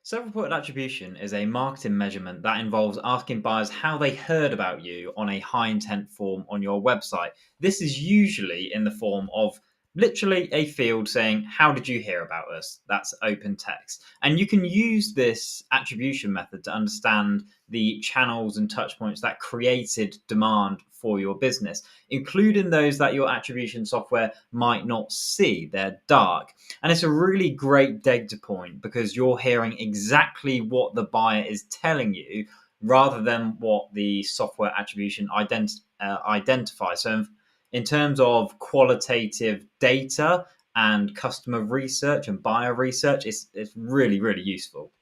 Self-reported attribution is a marketing measurement that involves asking buyers how they heard about you on a high intent form on your website. This is usually in the form of literally a field saying, "How did you hear about us?" That's open text. And you can use this attribution method to understand the channels and touch points that created demand for your business, including those that your attribution software might not see. They're dark. And it's a really great data point because you're hearing exactly what the buyer is telling you rather than what the software attribution identifies. So, in terms of qualitative data and customer research and buyer research, it's really, really useful.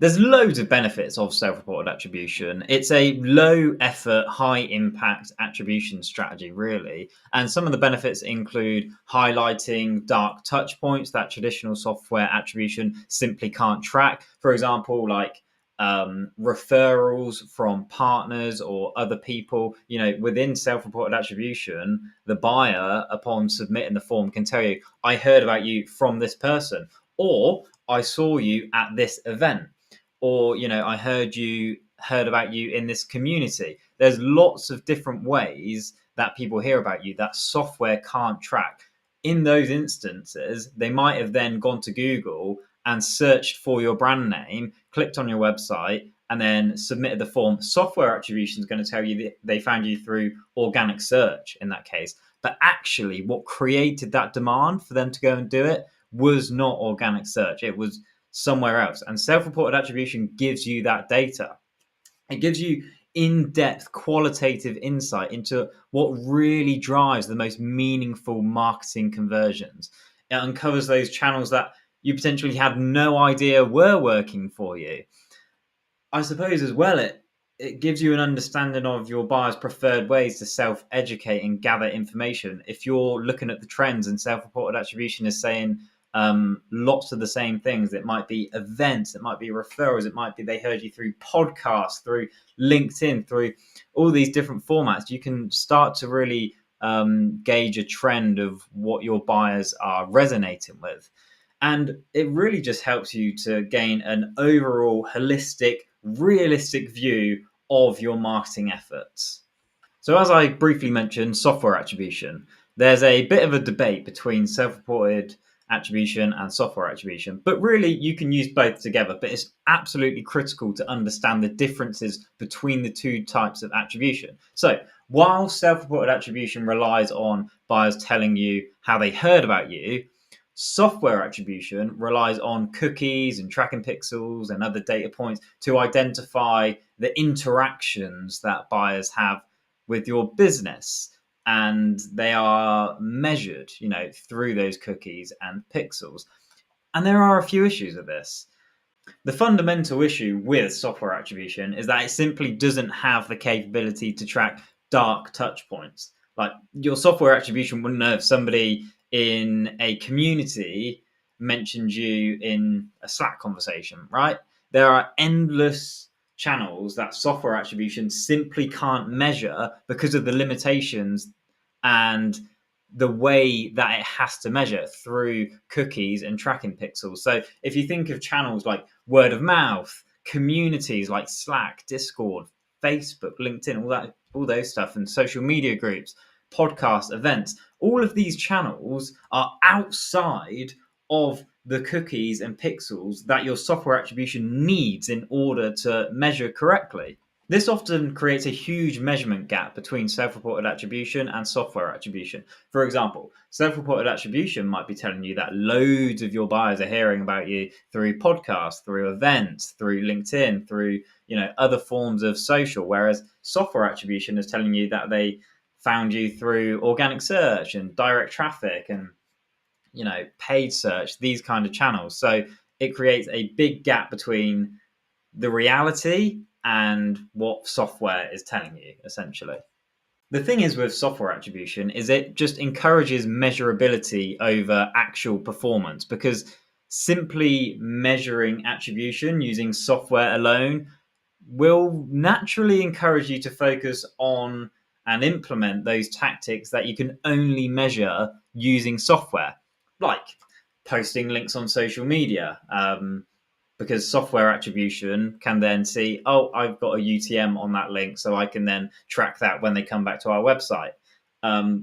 There's loads of benefits of self-reported attribution. It's a low effort, high impact attribution strategy, really. And some of the benefits include highlighting dark touch points that traditional software attribution simply can't track. For example, like referrals from partners or other people. Within self-reported attribution, the buyer, upon submitting the form, can tell you, "I heard about you from this person," or "I saw you at this event," or "I heard about you in this community." There's lots of different ways that people hear about you that software can't track. In those instances, they might have then gone to Google and searched for your brand name, clicked on your website, and then submitted the form. Software attribution is going to tell you that they found you through organic search in that case. But actually, what created that demand for them to go and do it was not organic search. It was somewhere else. And self-reported attribution gives you that data. It gives you in-depth qualitative insight into what really drives the most meaningful marketing conversions. It uncovers those channels that you potentially had no idea were working for you. I suppose as well, it gives you an understanding of your buyer's preferred ways to self-educate and gather information. If you're looking at the trends and self-reported attribution is saying lots of the same things, it might be events, it might be referrals, it might be they heard you through podcasts, through LinkedIn, through all these different formats. You can start to really gauge a trend of what your buyers are resonating with. And it really just helps you to gain an overall holistic, realistic view of your marketing efforts. So, as I briefly mentioned, software attribution. There's a bit of a debate between self-reported attribution and software attribution, but really you can use both together. But it's absolutely critical to understand the differences between the two types of attribution. So, while self-reported attribution relies on buyers telling you how they heard about you, software attribution relies on cookies and tracking pixels and other data points to identify the interactions that buyers have with your business. And they are measured, through those cookies and pixels. And there are a few issues with this. The fundamental issue with software attribution is that it simply doesn't have the capability to track dark touch points. Like, your software attribution wouldn't know if somebody in a community mentioned you in a Slack conversation, right? There are endless channels that software attribution simply can't measure because of the limitations and the way that it has to measure through cookies and tracking pixels. So if you think of channels like word of mouth, communities like Slack, Discord, Facebook, LinkedIn, all those stuff, and social media groups, podcasts, events, all of these channels are outside of the cookies and pixels that your software attribution needs in order to measure correctly. This often creates a huge measurement gap between self-reported attribution and software attribution. For example, self-reported attribution might be telling you that loads of your buyers are hearing about you through podcasts, through events, through LinkedIn, through other forms of social, whereas software attribution is telling you that they found you through organic search and direct traffic and paid search, these kind of channels. So it creates a big gap between the reality and what software is telling you, essentially. The thing is with software attribution is it just encourages measurability over actual performance, because simply measuring attribution using software alone will naturally encourage you to focus on and implement those tactics that you can only measure using software, like posting links on social media, because software attribution can then see, oh, I've got a UTM on that link, so I can then track that when they come back to our website.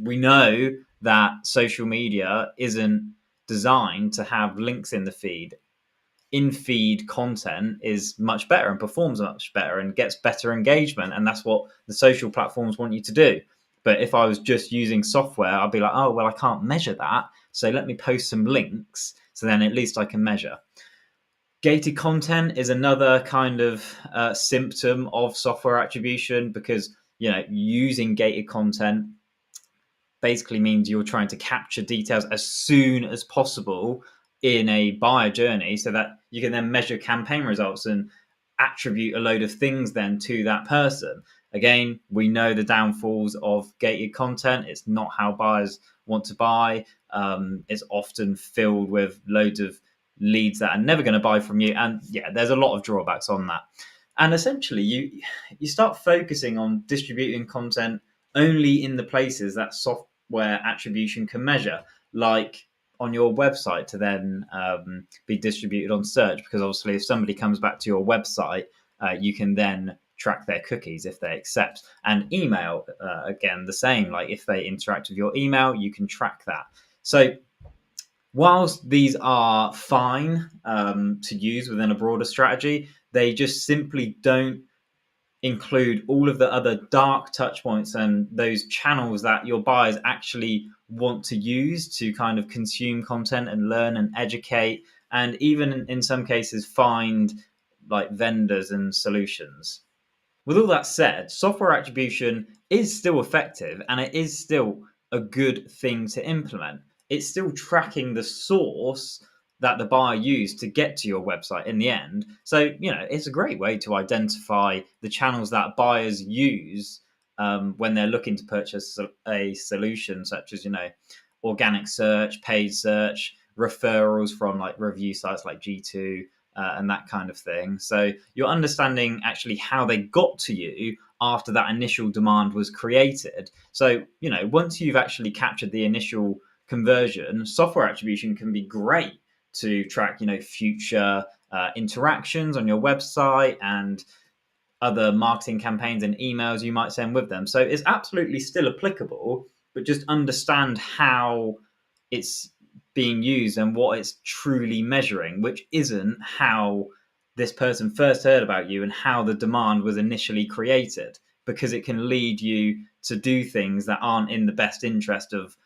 We know that social media isn't designed to have links in the feed. In-feed content is much better and performs much better and gets better engagement, and that's what the social platforms want you to do. But if I was just using software, I'd be like, oh, well, I can't measure that, so let me post some links, so then at least I can measure. Gated content is another kind of symptom of software attribution, because using gated content basically means you're trying to capture details as soon as possible in a buyer journey, so that you can then measure campaign results and attribute a load of things then to that person. Again, we know the downfalls of gated content. It's not how buyers want to buy. It's often filled with loads of leads that are never going to buy from you. And there's a lot of drawbacks on that. And essentially, you start focusing on distributing content only in the places that software attribution can measure, like on your website, to then be distributed on search, because obviously if somebody comes back to your website, you can then track their cookies if they accept. And email, again, the same. Like if they interact with your email, you can track that. So whilst these are fine to use within a broader strategy, they just simply don't include all of the other dark touch points and those channels that your buyers actually want to use to kind of consume content and learn and educate, and even in some cases find like vendors and solutions. With all that said, software attribution is still effective and it is still a good thing to implement. It's still tracking the source that the buyer used to get to your website in the end. So, it's a great way to identify the channels that buyers use when they're looking to purchase a solution, such as, organic search, paid search, referrals from like review sites like G2, and that kind of thing. So you're understanding actually how they got to you after that initial demand was created. So, once you've actually captured the initial conversion, software attribution can be great to track, future interactions on your website and other marketing campaigns and emails you might send with them. So it's absolutely still applicable, but just understand how it's being used and what it's truly measuring, which isn't how this person first heard about you and how the demand was initially created, because it can lead you to do things that aren't in the best interest of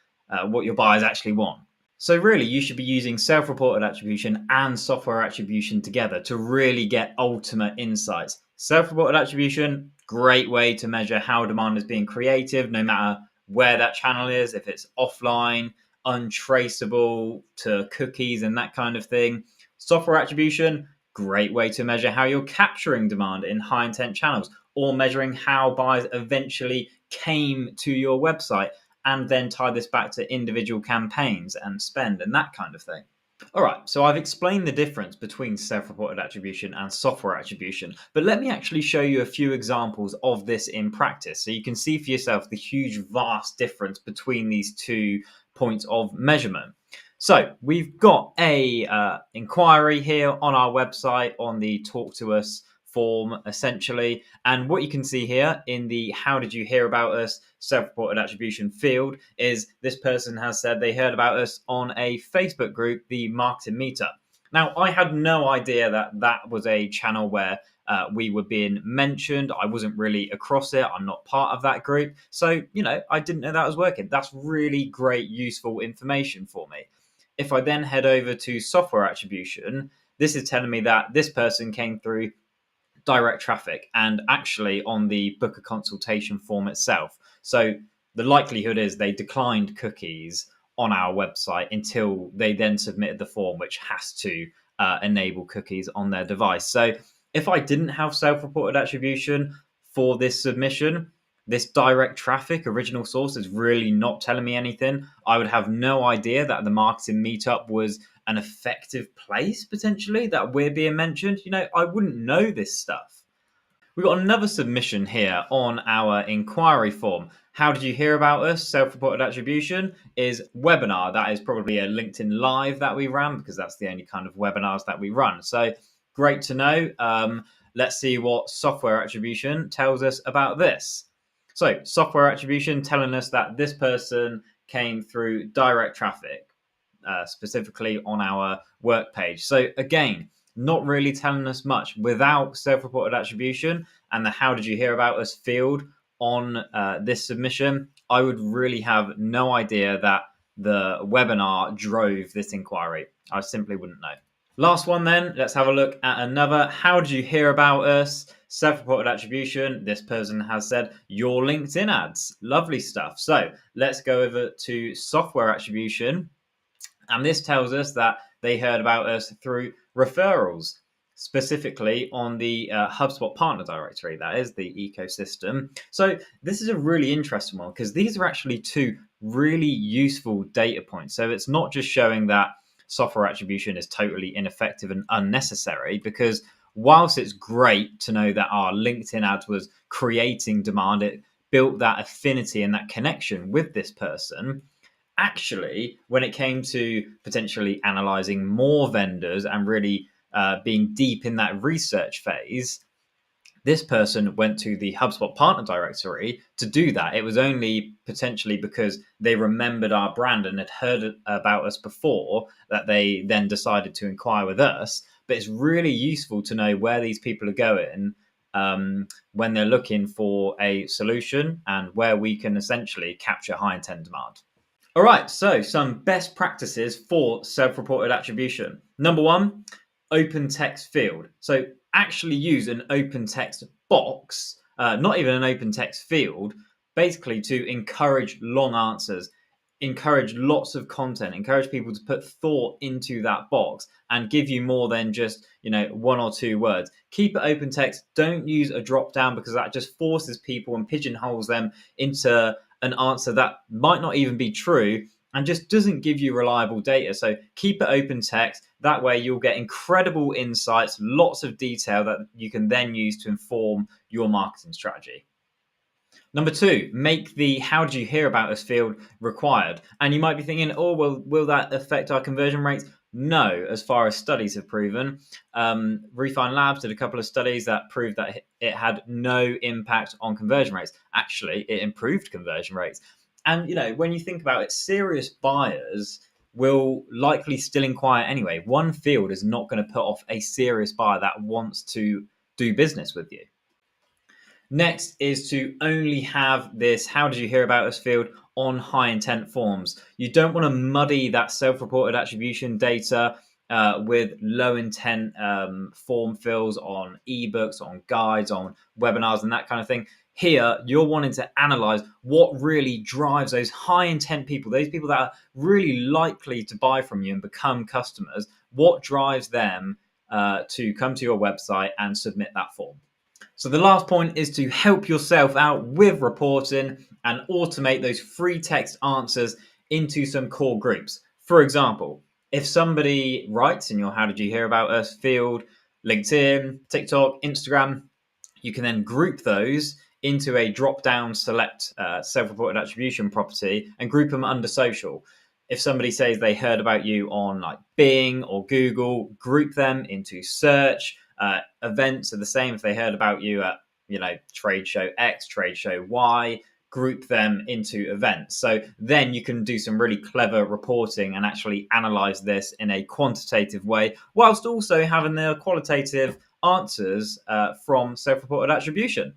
what your buyers actually want. So really, you should be using self-reported attribution and software attribution together to really get ultimate insights. Self-reported attribution, great way to measure how demand is being created, no matter where that channel is, if it's offline, untraceable to cookies and that kind of thing. Software attribution, great way to measure how you're capturing demand in high intent channels, or measuring how buyers eventually came to your website, and then tie this back to individual campaigns and spend and that kind of thing. All right, so I've explained the difference between self-reported attribution and software attribution, but let me actually show you a few examples of this in practice so you can see for yourself the huge, vast difference between these two points of measurement. So we've got a inquiry here on our website on the Talk to Us form, essentially. And what you can see here in the how did you hear about us self-reported attribution field is this person has said they heard about us on a Facebook group, the Marketing Meetup. Now, I had no idea that that was a channel where we were being mentioned. I wasn't really across it. I'm not part of that group. So, I didn't know that was working. That's really great, useful information for me. If I then head over to software attribution, this is telling me that this person came through direct traffic and actually on the book a consultation form itself. So the likelihood is they declined cookies on our website until they then submitted the form, which has to enable cookies on their device. So if I didn't have self-reported attribution for this submission, this direct traffic original source is really not telling me anything. I would have no idea that the Marketing Meetup was an effective place potentially that we're being mentioned. I wouldn't know this stuff. We've got another submission here on our inquiry form. How did you hear about us? Self-reported attribution is webinar. That is probably a LinkedIn Live that we ran, because that's the only kind of webinars that we run. So Great to know. Let's see what software attribution tells us about this. So, software attribution telling us that this person came through direct traffic, specifically on our work page. So, again, not really telling us much. Without self-reported attribution and the how did you hear about us field on this submission, I would really have no idea that the webinar drove this inquiry. I simply wouldn't know. Last one then, let's have a look at another. How did you hear about us? Self-reported attribution. This person has said your LinkedIn ads. Lovely stuff. So let's go over to software attribution. And this tells us that they heard about us through referrals, specifically on the HubSpot partner directory. That is the ecosystem. So this is a really interesting one because these are actually two really useful data points. So it's not just showing that software attribution is totally ineffective and unnecessary, because whilst it's great to know that our LinkedIn ads was creating demand, it built that affinity and that connection with this person. Actually, when it came to potentially analyzing more vendors and really being deep in that research phase, this person went to the HubSpot partner directory to do that. It was only potentially because they remembered our brand and had heard about us before that they then decided to inquire with us. But it's really useful to know where these people are going when they're looking for a solution and where we can essentially capture high intent demand. All right, so some best practices for self-reported attribution. Number one, open text field. So actually use an open text box, not even an open text field, basically to encourage long answers, encourage lots of content, encourage people to put thought into that box and give you more than just, one or two words. Keep it open text. Don't use a drop down, because that just forces people and pigeonholes them into an answer that might not even be true and just doesn't give you reliable data. So keep it open text. That way you'll get incredible insights, lots of detail that you can then use to inform your marketing strategy. Number two, make the how did you hear about us field required. And you might be thinking, oh, well, will that affect our conversion rates? No, as far as studies have proven. Refine Labs did a couple of studies that proved that it had no impact on conversion rates. Actually, it improved conversion rates. And, when you think about it, serious buyers will likely still inquire anyway. One field is not going to put off a serious buyer that wants to do business with you. Next is to only have this how did you hear about us field on high intent forms. You don't want to muddy that self-reported attribution data with low intent form fills on ebooks, on guides, on webinars and that kind of thing. Here, you're wanting to analyze what really drives those high intent people, those people that are really likely to buy from you and become customers. What drives them to come to your website and submit that form? So the last point is to help yourself out with reporting and automate those free text answers into some core groups. For example, if somebody writes in your how did you hear about us field, LinkedIn, TikTok, Instagram, you can then group those into a drop-down select self-reported attribution property and group them under social. If somebody says they heard about you on like Bing or Google, group them into search. Events are the same. If they heard about you at, trade show X, trade show Y, group them into events. So then you can do some really clever reporting and actually analyze this in a quantitative way, whilst also having the qualitative answers from self-reported attribution.